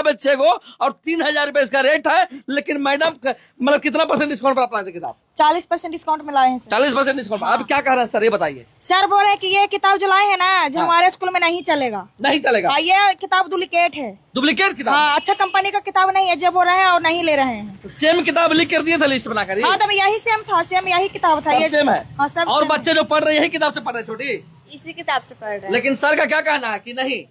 बच्चे को और 3,000 रुपए इसका रेट है। लेकिन मैडम मतलब कितना परसेंट डिस्काउंट पर अपना किताब? 40% डिस्काउंट में लाए हैं सर। 40% डिस्काउंट। आप क्या कह रहे हैं सर, ये बताइए। सर बोल रहे हैं कि ये किताब जो लाए हैं ना, जो हमारे स्कूल में नहीं चलेगा। नहीं चलेगा? ये किताब डुप्लीकेट है। डुप्लीकेट किताब? हाँ, अच्छा कंपनी का किताब नहीं है, जब हो रहे हैं और नहीं ले रहे हैं। तो सेम किताब लिख कर दिए थे लिस्ट बनाकर? हाँ, तब यही सेम था, सेम यही किताब था। ये सेम है? हाँ, सब और सेम है। बच्चे जो पढ़ रहे हैं यही किताब से पढ़ रहे हैं? छोटी इसी किताब से पढ़ रहे हैं। लेकिन सर का क्या कहना है कि नहीं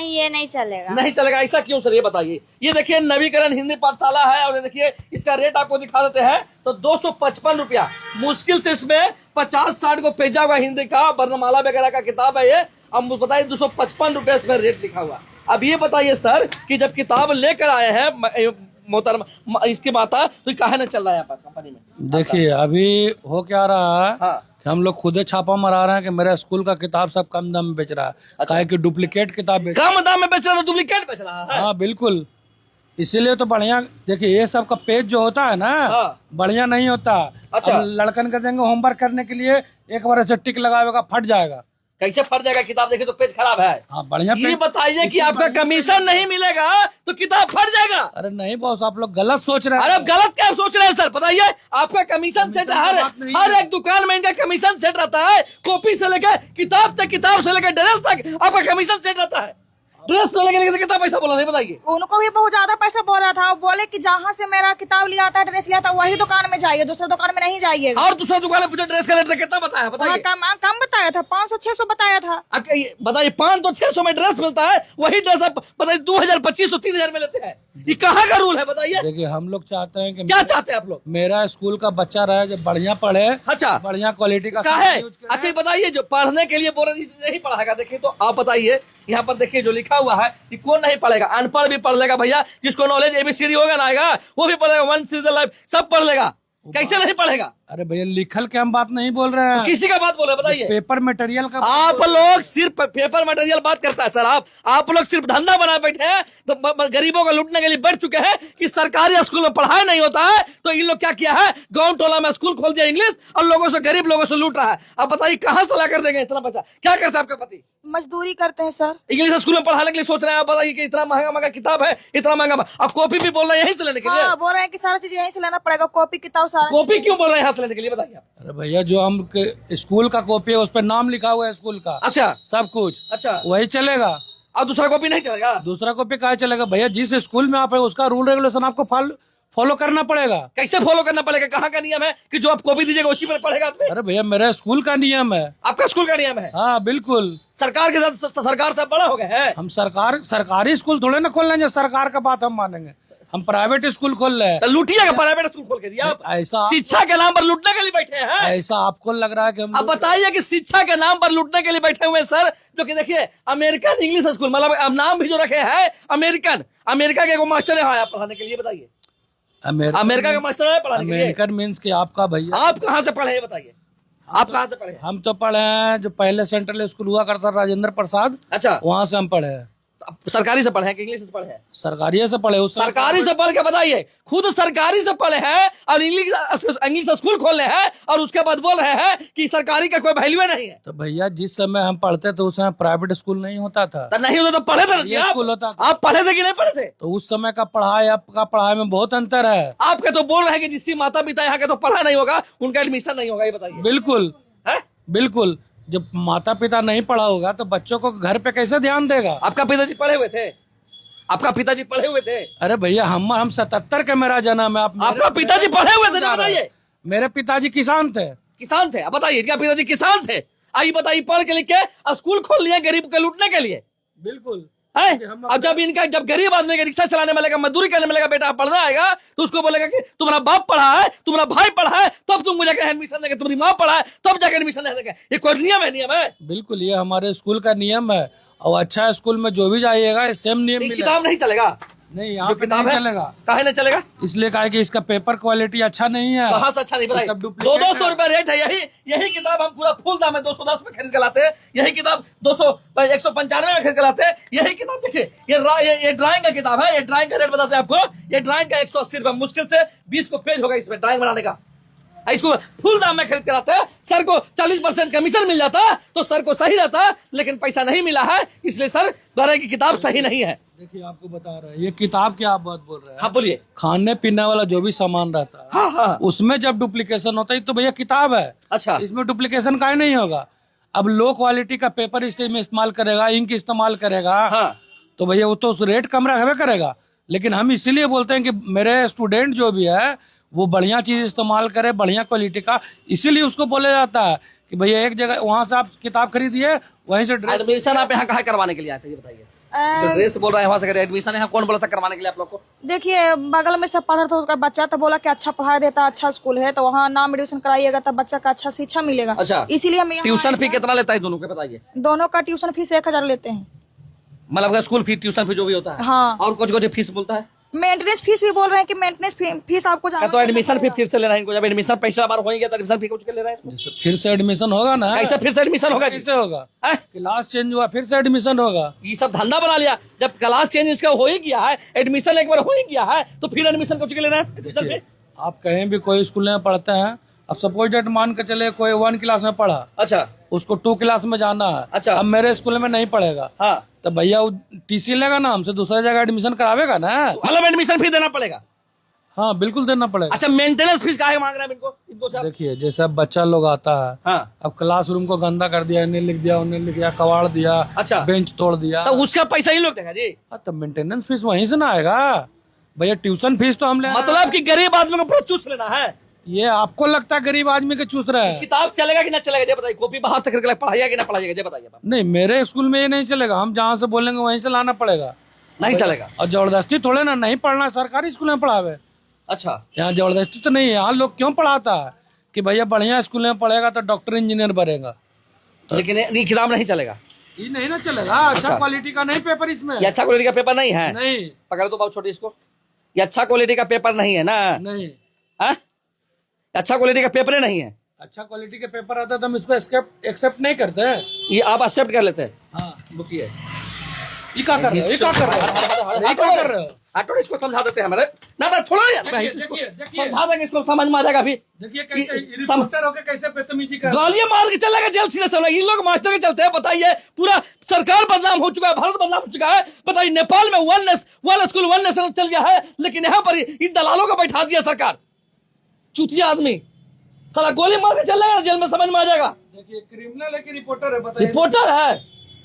ये नहीं चलेगा? नहीं चलेगा। ऐसा क्यों सर, ये बताइए। ये देखिए नवीकरण हिंदी पाठशाला है और देखिए इसका रेट आपको दिखा देते हैं। तो 255 रुपया, मुश्किल से इसमें 50-60 को पेजा हुआ हिंदी का वर्णमाला वगैरह का किताब है ये। अब बताइए 255 रुपया इसमें रेट लिखा हुआ। अब ये बताइए सर कि जब किताब लेकर आए हैं मोहतरमा इसकी माता, तो काहे न चल रहा है यहाँ पर कंपनी में? देखिए अभी हो क्या रहा है, हाँ। हम लोग खुद छापा मरा रहे हैं कि मेरे स्कूल का किताब सब कम दाम में बेच रहा है। अच्छा। काहे कि डुप्लीकेट किताब बेच कम दाम में बेच रहा है तो डुप्लीकेट बेच रहा है? हाँ बिल्कुल, इसीलिए तो बढ़िया। देखिए ये सब का पेज जो होता है ना, हाँ। बढ़िया नहीं होता। अच्छा। अब लड़कन के देंगे होमवर्क करने के लिए, एक बार ऐसे टिक लगाएगा फट जाएगा। कैसे फट जाएगा? किताब देखिए तो पेज खराब है। हाँ बढ़िया। ये बताइए कि आपका कमीशन नहीं मिलेगा तो किताब फट जाएगा? अरे नहीं बॉस, आप लोग गलत सोच रहे हैं। अरे अब गलत क्या सोच रहे हैं सर? बताइए। आपका कमीशन सेट हर एक दुकान में इनका कमीशन सेट रहता है। कॉपी से लेकर किताब तक, किताब से लेकर ड्रेस तक आपका कमीशन सेट रहता है। ड्रेस लेने के लिए कितना पैसा बोला था बताइए? उनको भी बहुत ज्यादा पैसा बोल रहा था। वो बोले कि जहाँ से मेरा किताब लिया था, ड्रेस लिया था, वही दुकान में जाइए, दूसरा दुकान में नहीं जाइएगा। और दूसरा दुकान में पूछो ड्रेस का रेट कितना बताया बताइए? कम बताया था, 500-600 बताया था। बताइए 500-600 में ड्रेस मिलता है, वही ड्रेस आप बताइए 2,000-2,500-3,000 में लेते हैं। ये कहाँ का रूल है बताइए? देखिए हम लोग चाहते हैं कि क्या चाहते हैं आप लोग? मेरा स्कूल का बच्चा रहे जो बढ़िया पढ़े। अच्छा, बढ़िया क्वालिटी का है। अच्छा बताइए, जो पढ़ने के लिए बोल रहे नहीं पढ़ाएगा, देखिए तो आप बताइए यहाँ पर देखिए जो लिखा हुआ है कि कौन नहीं पढ़ेगा? अनपढ़ भी पढ़ लेगा भैया, जिसको नॉलेज ABCD होगा ना आएगा वो भी पढ़ेगा, 1 सीजन लाइफ सब पढ़ लेगा। कैसे नहीं पढ़ेगा? अरे भैया लिखल के हम बात नहीं बोल रहे हैं। तो किसी का बात बोल रहे बताइए? पेपर मटेरियल का। आप लोग सिर्फ पेपर मटेरियल बात करता है सर। आप लोग सिर्फ धंधा बना बैठे हैं, तो गरीबों को लूटने के लिए बढ़ चुके हैं कि सरकारी स्कूल में पढ़ाई नहीं होता है। तो इन लोग क्या किया है, गांव टोला में स्कूल खोल दिया इंग्लिश, और लोगों से, गरीब लोगों से लूट रहा है। अब बताइए कहाँ से ला कर देंगे इतना पैसा? क्या करते हैं आपका पति? मजदूरी करते हैं सर। इंग्लिश स्कूल में पढ़ाने के लिए सोच रहे हैं। आप बताइए कि इतना महंगा किताब है, इतना महंगा, और कॉपी भी बोल रहे हैं यहीं से लेने के लिए? हाँ, बोल रहे हैं कि सारा चीज यहीं से लेना पड़ेगा, कॉपी किताब सारा। कॉपी क्यों बोल रहे हैं यहाँ से लेने के लिए बताइए आप? अरे भैया जो हम स्कूल का कॉपी है उस पर नाम लिखा हुआ है स्कूल का। अच्छा, सब कुछ। अच्छा, वही चलेगा। और दूसरा कॉपी नहीं चलेगा? दूसरा कॉपी कहाँ चलेगा भैया? जिस स्कूल में आप है उसका रूल रेगुलेशन आपको फॉलो करना पड़ेगा। कैसे फॉलो करना पड़ेगा? कहाँ का नियम है कि जो आप कॉपी दीजिएगा उसी पर पढ़ेगा आदमी? अरे भैया मेरे स्कूल का नियम है। आपका स्कूल का नियम है? हाँ बिल्कुल। सरकार के साथ सरकार से बड़ा हो गए हैं। हम सरकारी स्कूल थोड़े ना खोल लेंगे, सरकार का बात हम मानेंगे। हम प्राइवेट स्कूल खोल रहे हैं। तो लूटिएगा प्राइवेट स्कूल खोल के दिया? ऐसा शिक्षा के नाम पर लूटने के लिए बैठे हैं? ऐसा आपको लग रहा है कि हम अब बताइए कि शिक्षा के नाम पर लूटने के लिए बैठे हुए सर, जो कि देखिए अमेरिकन इंग्लिश स्कूल, मतलब अब नाम भी जो रखे हैं अमेरिकन, अमेरिका के एगो मास्टर है यहाँ पढ़ाने के लिए। बताइए अमेरिका का मास्टर है पढ़ाने के लिए? अमेरिकन मीन्स कि आपका भैया। आप कहाँ से पढ़े बताइए? आप कहाँ से पढ़े? हम तो पढ़े हैं जो पहले सेंट्रल स्कूल हुआ करता राजेंद्र प्रसाद। अच्छा, वहाँ से हम पढ़े हैं। सरकारी से पढ़े हैं कि इंग्लिश से पढ़े हैं? सरकारी से पढ़े। उस सरकारी से पढ़ के बताइए, खुद सरकारी से पढ़े हैं और इंग्लिश स्कूल खोल रहे हैं, और उसके बाद बोल रहे हैं कि सरकारी का कोई वैल्यू नहीं है। तो भैया जिस समय हम पढ़ते थे उस समय प्राइवेट स्कूल नहीं होता था। तो नहीं होता तो पढ़े थे ये स्कूल होता था। आप पढ़े थे कि नहीं पढ़े थे? तो उस समय का पढ़ाई आपका पढ़ाई में बहुत अंतर है। आपके तो बोल रहे हैं कि जिसकी माता पिता यहाँ के तो पढ़ा नहीं होगा, उनका एडमिशन नहीं होगा, ये बताइए? बिल्कुल है? बिल्कुल। जब माता पिता नहीं पढ़ा होगा तो बच्चों को घर पे कैसे ध्यान देगा? आपका पिताजी पढ़े हुए थे? आपका पिताजी पढ़े हुए थे? अरे भैया हम 77 का मेरा जन्म है। आपका पिताजी पढ़े हुए थे? बताइए। मेरे पिताजी किसान थे। किसान थे? अब बताइए क्या पिताजी किसान थे? आइए बताइए, पढ़ के लिख के स्कूल खोल लिया गरीब के लूटने के लिए? बिल्कुल है। अब जब गरीब आदमी का रिक्शा चलाने में लगा, मजदूरी करने में लगा, बेटा पढ़ना आएगा, तो उसको बोलेगा कि तुम्हारा बाप पढ़ा है, तुम्हारा भाई पढ़ा है, तब तुम मुझे एडमिशन देंगे, तुम्हारी माँ पढ़ा है तब जाकर एडमिशन देंगे। ये कोई नियम है? नियम है? बिल्कुल, ये हमारे स्कूल का नियम है। और अच्छा स्कूल में जो भी जाइएगा सेम नियम मिलेगा। किताब नहीं चलेगा? नहीं, यहाँ पे नहीं चलेगा। काहे नहीं चलेगा? इसलिए कहा कि इसका पेपर क्वालिटी अच्छा नहीं है। कहाँ से अच्छा नहीं बताइए? सब 200 रुपए रेट है। यही किताब हम पूरा फुल दाम है 210 में खरीद के लाते हैं। यही किताब 195 में खरीद के लाते हैं। यही किताब देखिए, ये ड्राइंग का किताब है। ये ड्राइंग का रेट बताते हैं आपको। ये ड्राइंग का 180 रुपए, मुश्किल से 20 को पेज होगा इसमें ड्राइंग बनाने का। इसको फुल दाम में खरीद कर आते हैं, सर को 40% कमीशन मिल जाता तो सर को सही रहता, लेकिन पैसा नहीं मिला है, इसलिए सर कह रहे कि किताब सही नहीं है। देखिए आपको बता रहे हैं, ये किताब की आप बात बोल रहे हैं। हाँ बोलिए। खाने पीने वाला जो भी सामान रहता है, हाँ हाँ उसमें जब डुप्लीकेशन होता है तो भैया किताब है, अच्छा इसमें डुप्लीकेशन का नहीं होगा। अब लो क्वालिटी का पेपर इसमें इस्तेमाल करेगा, इंक इस्तेमाल करेगा, हाँ तो भैया वो तो रेट कम रखबे करेगा। लेकिन हम इसीलिए बोलते हैं कि मेरे स्टूडेंट जो भी है वो बढ़िया चीज इस्तेमाल करे, बढ़िया क्वालिटी का, इसीलिए उसको बोला जाता है कि भैया एक जगह वहां से आप किताब खरीदिए, वहीं से ड्रेस। एडमिशन आप यहाँ कहाँ करवाने के लिए आए थे, ये बताइए। जो ड्रेस बोल रहे हैं वहाँ से एडमिशन यहाँ कौन बोला था करवाने के लिए आप लोग को? देखिए बगल में सब पढ़ रहा था, उसका बच्चा तो बोला कि अच्छा पढ़ा देता, अच्छा स्कूल है, तो वहाँ नाम एडमिशन कराइएगा तब बच्चा का अच्छा शिक्षा मिलेगा। अच्छा, इसीलिए हम यहाँ ट्यूशन आए फी सर। कितना लेता है दोनों के बताइए? दोनों का ट्यूशन फीस 1000 लेते हैं। मतलब स्कूल फी, ट्यूशन फी जो भी होता है। हाँ। और कुछ कुछ फीस बोलता है? मेंटेनेंस फीस भी बोल रहे हैं कि मेंटेनेंस फीस आपको क्या जाना तो एडमिशन फी फिर से लेना है इनको? जब एडमिशन पैसा बार होंगे तो एडमिशन फी कुछ के ले रहे हैं इसको? फिर से एडमिशन होगा ना, कैसे फिर से एडमिशन होगा जी? कैसे होगा? हैं? क्लास चेंज हुआ फिर से एडमिशन होगा। ये सब धंधा बना लिया। जब क्लास चेंज इसका हो ही गया है, एडमिशन एक बार हो ही गया है, तो फिर एडमिशन कुछ के ले रहे हैं एडमिशन फी? आप कहीं भी कोई स्कूल में पढ़ते हैं, अब सपोज डेट मान के चले कोई 1 क्लास में पढ़ा, अच्छा उसको 2 क्लास में जाना है, अच्छा। अब मेरे स्कूल में नहीं पढ़ेगा, हाँ, तो भैया वो टीसी लेगा ना हमसे, दूसरा जगह एडमिशन करावेगा ना। मतलब एडमिशन फी देना पड़ेगा? हाँ बिल्कुल देना पड़ेगा। अच्छा, मेंटेनेंस फीस काहे मांग रहे हैं इनको सर? देखिए जैसे अब बच्चा लोग आता है, हाँ, अब क्लासरूम को गंदा कर दिया, इन्हें लिख दिया, उन्हें लिख दिया, कबाड़ दिया, अच्छा। बेंच तोड़ दिया, तो उसका पैसा ही लोग देगा जी? तो मेंटेनेंस फीस वहीं से ना आएगा भैया। ट्यूशन फीस तो हम ले, मतलब कि गरीब आदमी को पूरा चूस लेना है। ये आपको लगता है गरीब आदमी के चूस रहे हैं? किताब चलेगा कि ना चलेगा ये बताइए? कॉपी बाहर से खरीद के पढ़ाइएगा कि ना पढ़ाइएगा ये बताइए? नहीं, मेरे स्कूल में ये नहीं चलेगा, हम जहाँ से बोलेंगे वहीं से लाना पड़ेगा। नहीं चलेगा? और जबरदस्ती थोड़े ना, नहीं पढ़ना सरकारी स्कूल में पढ़ावे, अच्छा, यहाँ जबरदस्ती तो नहीं है। यहाँ लोग क्यों पढ़ाता है कि भैया बढ़िया स्कूल में पढ़ेगा तो डॉक्टर इंजीनियर बनेगा, लेकिन ये किताब नहीं चलेगा? ये नहीं ना चलेगा। अच्छा क्वालिटी का नहीं पेपर इसमें, ये अच्छा क्वालिटी का पेपर नहीं है? नहीं पकड़ दो बहुत छोटी इसको। ये अच्छा क्वालिटी का पेपर नहीं है ना? नहीं, हाँ? अच्छा क्वालिटी का पेपर नहीं है। अच्छा क्वालिटी के पेपर आता तो हम इसको एक्सेप्ट नहीं करते हैं। ये आप एक्सेप्ट कर लेते हैं? हाँ, रुकिए, ये क्या कर रहे हो? ये क्या कर रहे हो? ये क्या कर रहे हो? ऑटो इसको समझा देते हैं हमारे ना थोड़ा यार, देखिए, समझा देंगे, इसको समझ में आ जाएगा। अभी देखिए कैसे रिपोर्टर होके कैसे बदतमीजी कर रहे हो। गालियां मार के चलेगा जेल सीधे सब। ये लोग मास्टर के चलते हैं, बताइए। पूरा सरकार बदनाम हो चुका है, भारत बदनाम हो चुका है। बताइए, नेपाल में वन स्कूल वन नेशन चल गया है, लेकिन यहाँ पर इन दलालों को बैठा दिया सरकार। चूतिया आदमी साला गोली मार के चलेगा जेल में, समझ में आ जाएगा। देखिए क्रिमिनल है कि रिपोर्टर है, बताइए। रिपोर्टर है,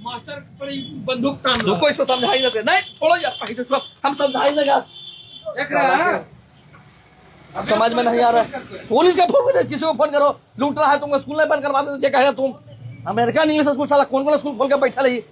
मास्टर पर ही बंदूक तान रहा है। रुको इसको समझा ही देते। नहीं छोड़ो यार, इसको हम समझा ही देगा। देख रहा है, समझ में नहीं आ रहा है। पुलिस का फोन करो, किसी को फोन करो, लूट रहा है तुमको, स्कूल नहीं बंद करवा देते, कहेगा तुम अमेरिकन इंग्लिश स्कूल साला कौन स्कूल खोल के बैठा रही।